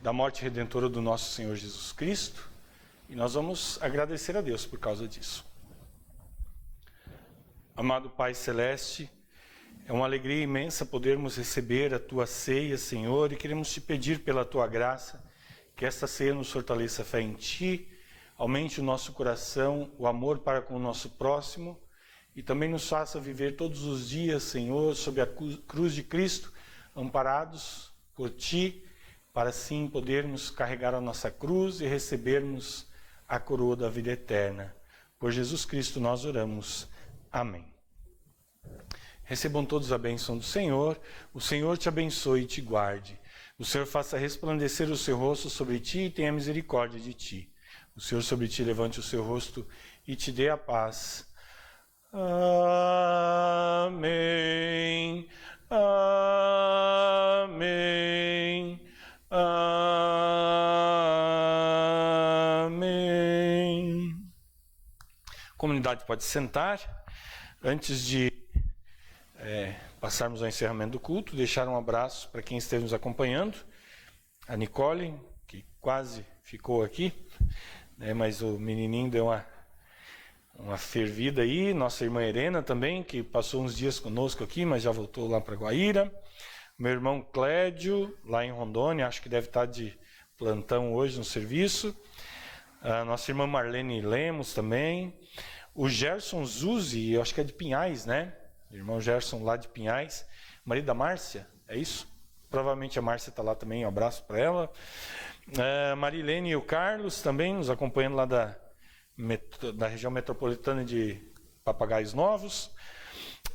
da morte redentora do nosso Senhor Jesus Cristo, e nós vamos agradecer a Deus por causa disso. Amado Pai Celeste, é uma alegria imensa podermos receber a Tua ceia, Senhor, e queremos Te pedir pela Tua graça, que esta ceia nos fortaleça a fé em Ti, aumente o nosso coração, o amor para com o nosso próximo, e também nos faça viver todos os dias, Senhor, sob a cruz de Cristo, amparados por Ti, para assim podermos carregar a nossa cruz e recebermos a coroa da vida eterna. Por Jesus Cristo nós oramos. Amém. Recebam todos a bênção do Senhor. O Senhor te abençoe e te guarde. O Senhor faça resplandecer o seu rosto sobre ti e tenha misericórdia de ti. O Senhor sobre ti levante o seu rosto e te dê a paz. Amém. Amém. Amém. A comunidade pode sentar. Antes de passarmos ao encerramento do culto, deixar um abraço para quem esteve nos acompanhando. A Nicole, que quase ficou aqui, né, mas o menininho deu uma fervida aí. Nossa irmã Helena também, que passou uns dias conosco aqui, mas já voltou lá para Guaíra. Meu irmão Clédio, lá em Rondônia, acho que deve estar de plantão hoje no serviço. A nossa irmã Marlene Lemos também. O Gerson Zuzi, eu acho que é de Pinhais, né? O irmão Gerson lá de Pinhais. Marido da Márcia, é isso? Provavelmente a Márcia está lá também, um abraço para ela. Marilene e o Carlos também nos acompanhando lá da região metropolitana de Papagaios Novos.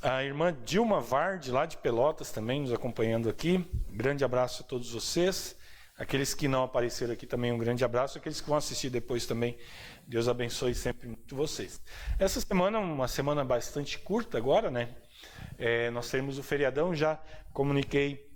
A irmã Dilma Vard, lá de Pelotas, também nos acompanhando aqui. Grande abraço a todos vocês. Aqueles que não apareceram aqui também, um grande abraço. Aqueles que vão assistir depois também, Deus abençoe sempre muito vocês. Essa semana, uma semana bastante curta agora, né? Nós teremos o feriadão, já comuniquei,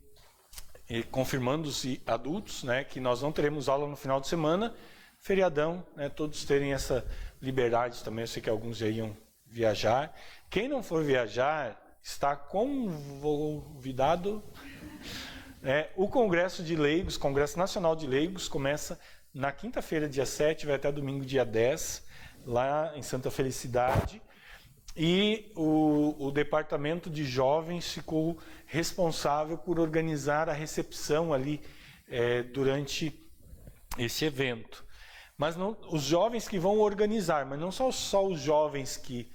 confirmando os adultos, né, que nós não teremos aula no final de semana. Feriadão, né, todos terem essa liberdade também. Eu sei que alguns já iam viajar. Quem não for viajar, está convidado. O Congresso de Leigos, Congresso Nacional de Leigos, começa na quinta-feira, dia 7, vai até domingo, dia 10, lá em Santa Felicidade. E o Departamento de Jovens ficou responsável por organizar a recepção ali durante esse evento. Mas não, os jovens que vão organizar, mas não são só os jovens que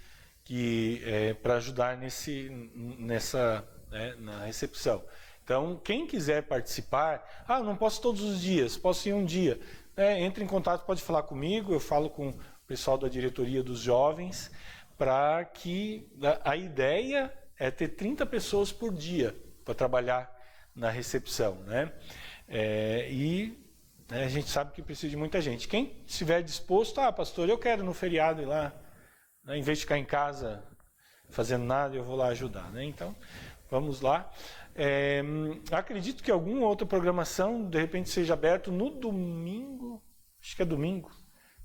para ajudar nessa né, na recepção. Então, quem quiser participar, não posso todos os dias, posso ir um dia. Entre em contato, pode falar comigo, eu falo com o pessoal da diretoria dos jovens, para que a ideia é ter 30 pessoas por dia para trabalhar na recepção, né? A gente sabe que precisa de muita gente. Quem estiver disposto, pastor, eu quero no feriado ir lá, né, em vez de ficar em casa fazendo nada, eu vou lá ajudar, né? Então, vamos lá. Acredito que alguma outra programação, de repente, seja aberto no domingo. Acho que é domingo.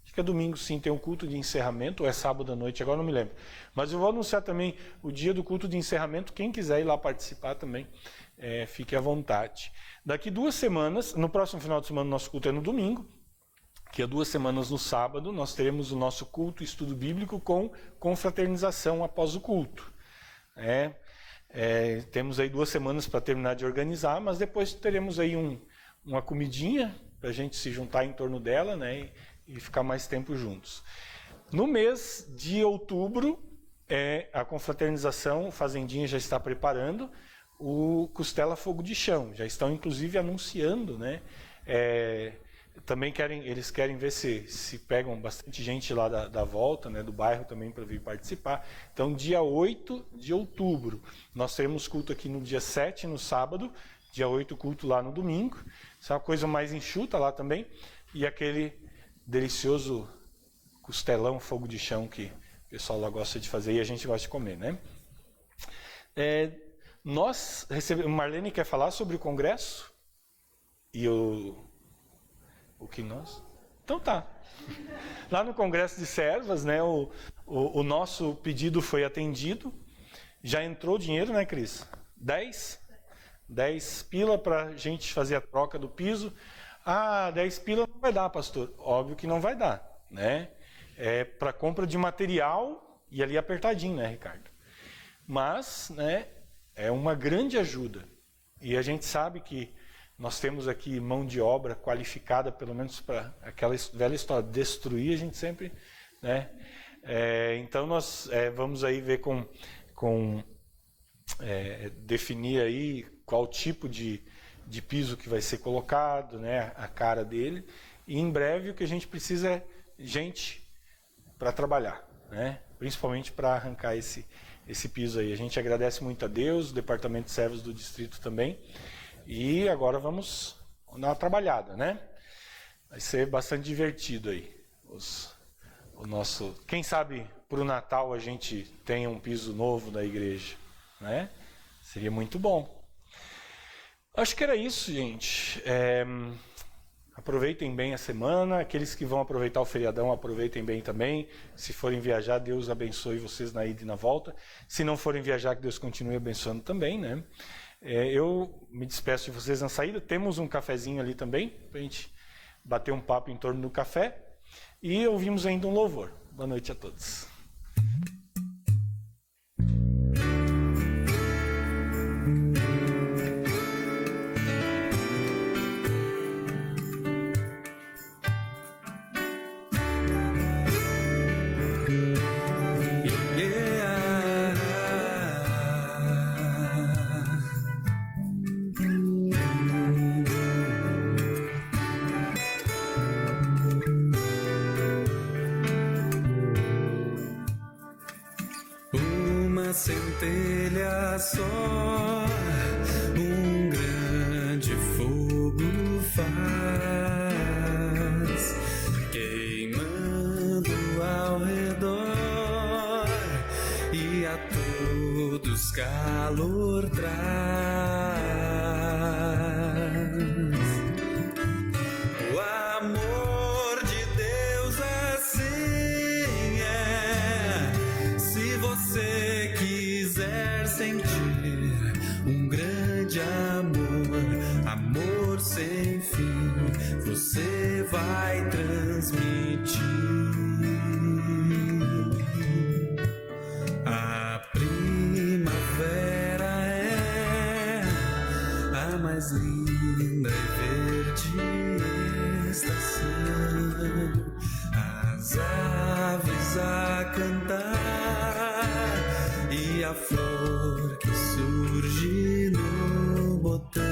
Acho que é domingo, sim, tem um culto de encerramento, ou é sábado à noite, agora não me lembro. Mas eu vou anunciar também o dia do culto de encerramento. Quem quiser ir lá participar também, fique à vontade. Daqui 2 semanas, no próximo final de semana, nosso culto é no domingo. Daqui a 2 semanas, no sábado, nós teremos o nosso culto estudo bíblico com confraternização após o culto. Temos aí 2 semanas para terminar de organizar, mas depois teremos aí uma comidinha para a gente se juntar em torno dela, né, e ficar mais tempo juntos. No mês de outubro, a confraternização, o Fazendinha já está preparando o Costela Fogo de Chão. Já estão, inclusive, anunciando, né? Também eles querem ver se pegam bastante gente lá da volta, né, do bairro também, para vir participar. Então, dia 8 de outubro, nós teremos culto aqui no dia 7, no sábado, dia 8, culto lá no domingo. Isso é uma coisa mais enxuta lá também. E aquele delicioso costelão, fogo de chão, que o pessoal lá gosta de fazer e a gente gosta de comer, né? Nós recebemos... Marlene quer falar sobre o congresso? E o que nós? Então tá. Lá no congresso de servas, né, o nosso pedido foi atendido. Já entrou dinheiro, né, Cris? 10 pila para a gente fazer a troca do piso. 10 pila não vai dar, pastor. Óbvio que não vai dar, né? Para compra de material e ali apertadinho, né, Ricardo? Mas, né, é uma grande ajuda. E a gente sabe que nós temos aqui mão de obra qualificada, pelo menos para aquela velha história, destruir a gente sempre, né? Então nós vamos aí ver definir aí qual tipo de piso que vai ser colocado, né? A cara dele. E em breve o que a gente precisa é gente para trabalhar, né? Principalmente para arrancar esse piso aí. A gente agradece muito a Deus, o Departamento de Servos do Distrito também. E agora vamos dar uma trabalhada, né? Vai ser bastante divertido aí. Quem sabe para o Natal a gente tenha um piso novo da igreja, né? Seria muito bom. Acho que era isso, gente. Aproveitem bem a semana. Aqueles que vão aproveitar o feriadão, aproveitem bem também. Se forem viajar, Deus abençoe vocês na ida e na volta. Se não forem viajar, que Deus continue abençoando também, né? Eu me despeço de vocês na saída. Temos um cafezinho ali também, para a gente bater um papo em torno do café. E ouvimos ainda um louvor. Boa noite a todos. Centelha só, um grande fogo faz, queimando ao redor e a todos calor traz. O amor de Deus assim é, se você quiser sentir um grande amor sem fim, você vai transmitir. A primavera é a mais linda e verde estação, as aves a cantar e e a flor que surge no botão.